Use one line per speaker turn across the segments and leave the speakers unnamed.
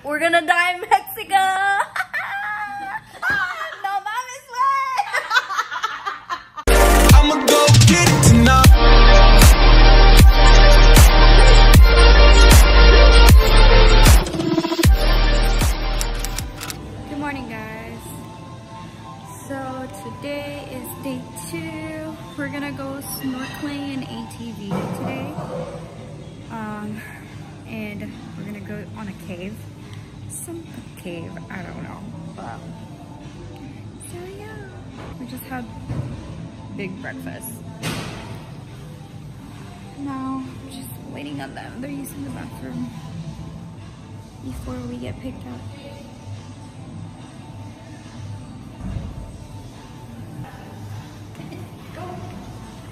We're gonna die in Mexico. No mames, way.
I'ma go get it tonight.
Good morning, guys. So today is day 2. We're gonna go snorkeling in ATV today. And we're gonna go on a cave. Some cave, I don't know. But, so yeah, we just had big breakfast. Now, just waiting on them. They're using the bathroom before we get picked up.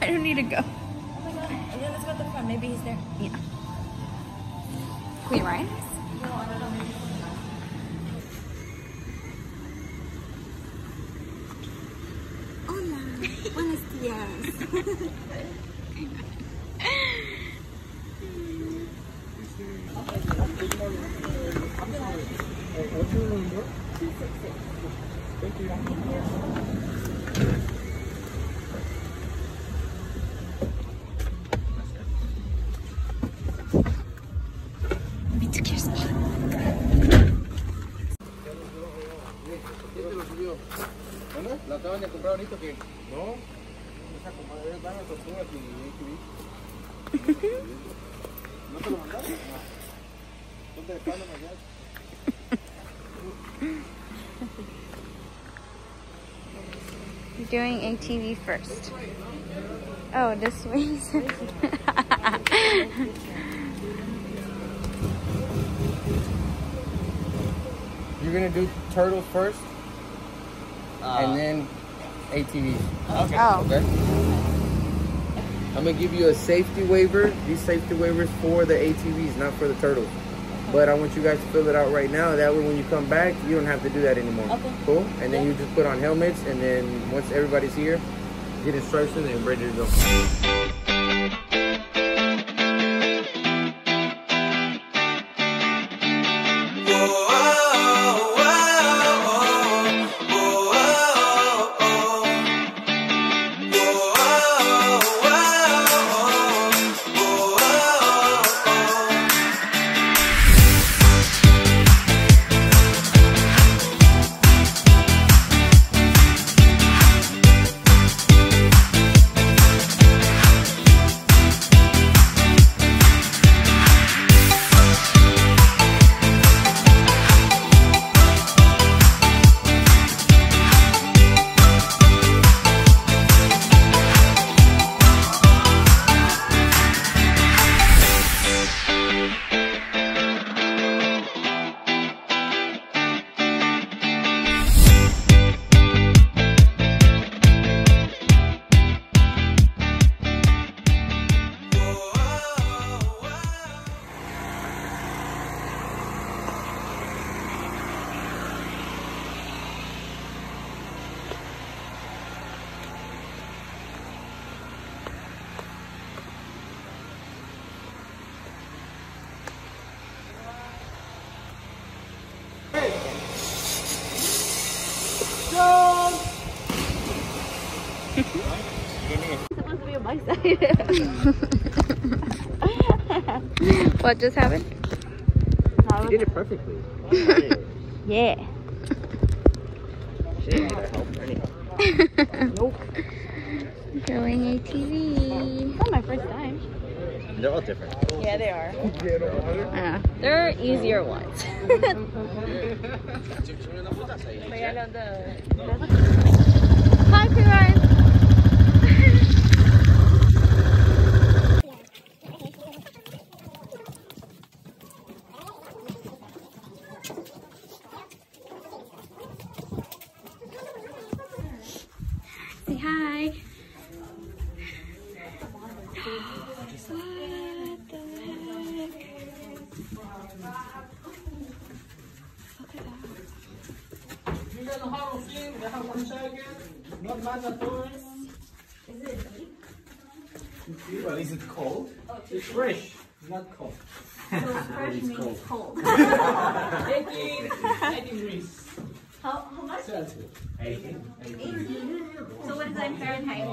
I don't need to go. Oh my god. And then let's go to the front. Maybe he's there. Yeah. Queen Ryan? Hola. Buenos días.
What's your number? 266. Thank you. La acaban de comprar ahorita que no, esa comadre van a tortugas y ¿no te lo mandaron? No. ¿Dónde están allá?
You're doing ATV first. Oh, this way.
You're gonna do turtles first, and then ATVs.
Okay. Oh.
Okay. I'm gonna give you a safety waiver. These safety waivers for the ATVs, not for the turtles. But I want you guys to fill it out right now. That way when you come back, you don't have to do that anymore. Okay. Cool? And then you just put on helmets, and then once everybody's here, get instructions and ready to go.
What just happened?
You did it perfectly.
Yeah.
Shit, I help Ernie. Nope.
Going ATV.
It's not my first time.
They're all different.
Yeah, they are.
Yeah.
They're easier ones.
Hi, Queen Ryan. Say hi. What the heck?
Well, at least it's cold. It's fresh.
Not cold.
So fresh means cold.
18 degrees.
How much?
Celsius. 18.
18. So what is that in Fahrenheit?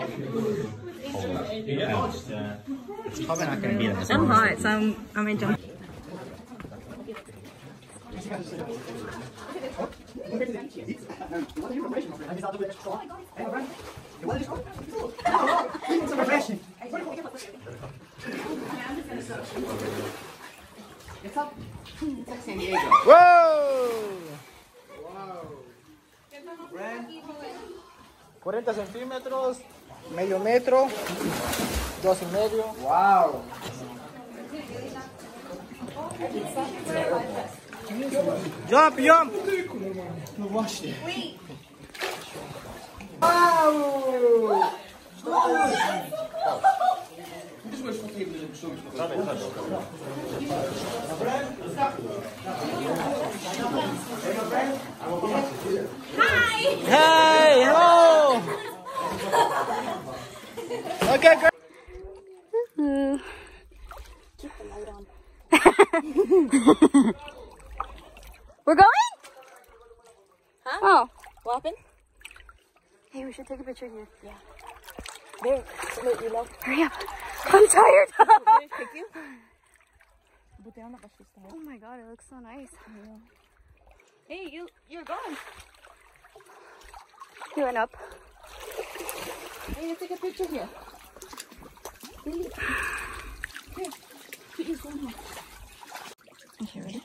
Yeah.
It's probably not going to be that.
I'm hot, so I'm in jump.
¡Wow! 40 centímetros, medio metro, 2.5.
Wow.
Jump, jump!
Wow.
Hey, hello! Okay, girl.
We're going? Huh?
Oh,
What happened?
hey, we should take a picture here.
Yeah. There. Wait, you know.
Hurry up. I'm tired.
Pick you?
Oh my god, it looks so nice.
Hey, you're gone.
He went up.
Hey, let's take a picture here. Really? Here. Put your phone here.
Okay, ready?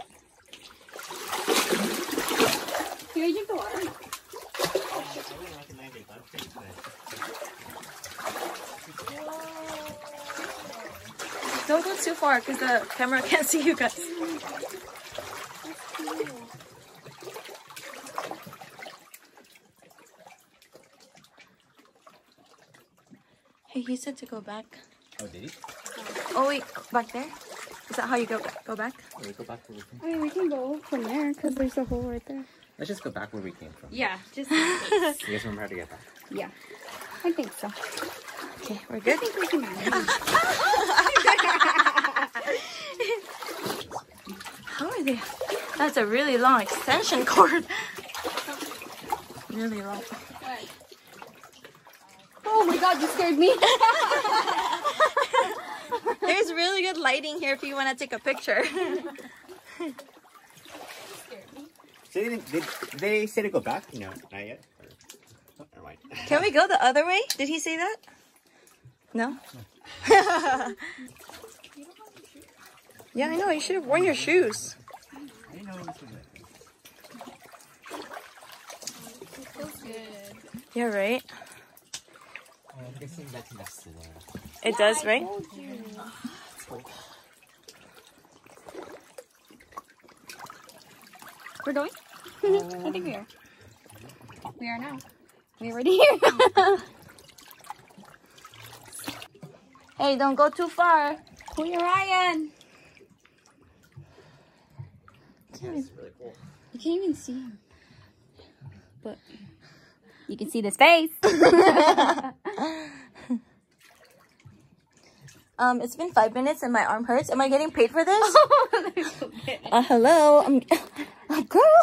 Here, you drink the water.
Don't go too far because the camera can't see you guys. Hey, he said to go back.
Oh, did he?
Oh wait, back there? Is that how you go back?
We go back where we came.
I mean, we can go from there because there's a hole right there.
Let's just go back where we came from.
Yeah, just
You guys remember how to get back?
yeah. I think so. Okay, we're good.
I think we can manage.
How are they? That's a really long extension cord. Really long.
Oh my god, you scared me.
There's really good lighting here if you want to take a picture.
So did they say to go back? No, not yet. Or, never mind.
Can we go the other way? Did he say that? No? Yeah, I know. You should have worn your shoes.
I didn't know it was so good.
Yeah, right?
I'm guessing that's next to there.
It does, right?
We're going? I think we are. We are now. We're already here.
Hey, don't go too far.
Pull your eye in.
That's really cool.
You can't even see him. But you can see this face.
It's been 5 minutes and my arm hurts. Am I getting paid for this? Hello. I'm girl.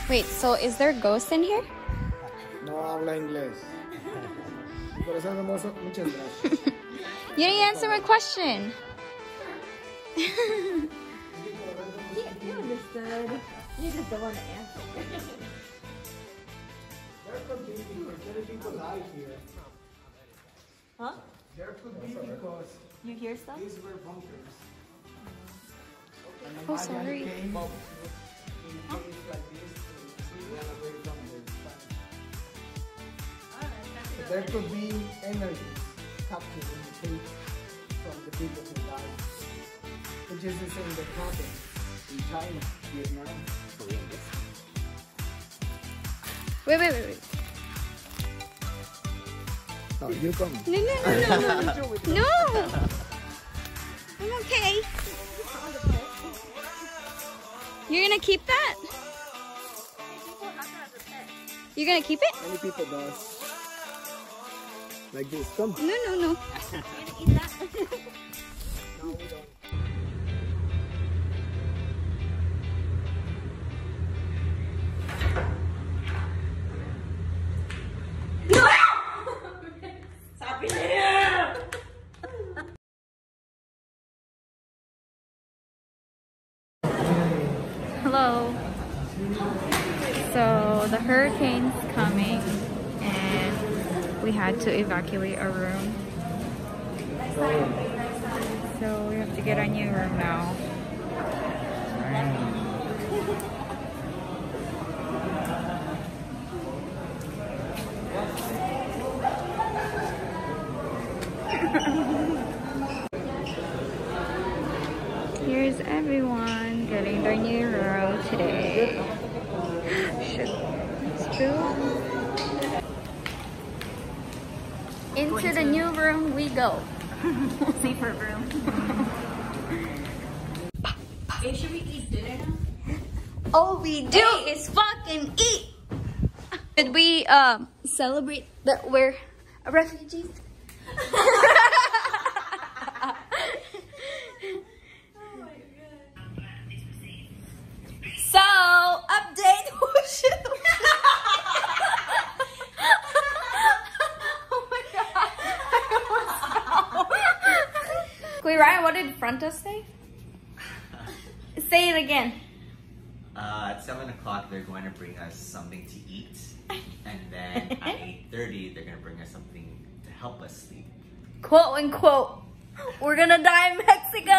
Wait, so is there ghosts in here?
No habla inglés. Por eso hermoso, muchas gracias.
You didn't answer my question.
You understood. You just don't want to answer.
There could be because many people die here.
Huh?
There could be because
You hear stuff?
these were bunkers. And
Oh, sorry.
Came in caves like this to run away from the sun. There could be energies captured in the cave from the people who died. Which is the same that happened in China, Vietnam, Korea.
Wait.
Oh, you come.
No. No. I'm okay. You're gonna keep that? You're gonna keep it?
Many people does. Like this, come.
No.
No, we don't.
Hello. So the hurricane's coming and we had to evacuate our room. So we have to get a new room now. Here's everyone getting their new room today. Shit. It's true. Into the new room we go. Safer room.
Hey, should we eat dinner now?
All we do is fucking eat. Did we celebrate that we're refugees? So, update. Oh shit. Oh my god. Wait, Ryan, what did Fronta say? Say it again.
At 7 o'clock, they're going to bring us something to eat. And then at 8:30, they're going to bring us something to help us sleep.
Quote unquote, we're gonna die in Mexico.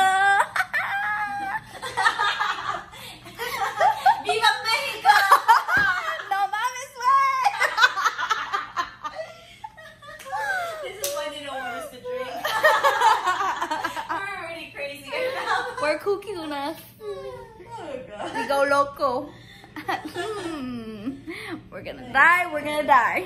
¡Viva México!
No mames, güey.
This is why they don't want us to drink. We're already crazy right now.
We're cookie enough.
Oh god.
We go loco. We're gonna die.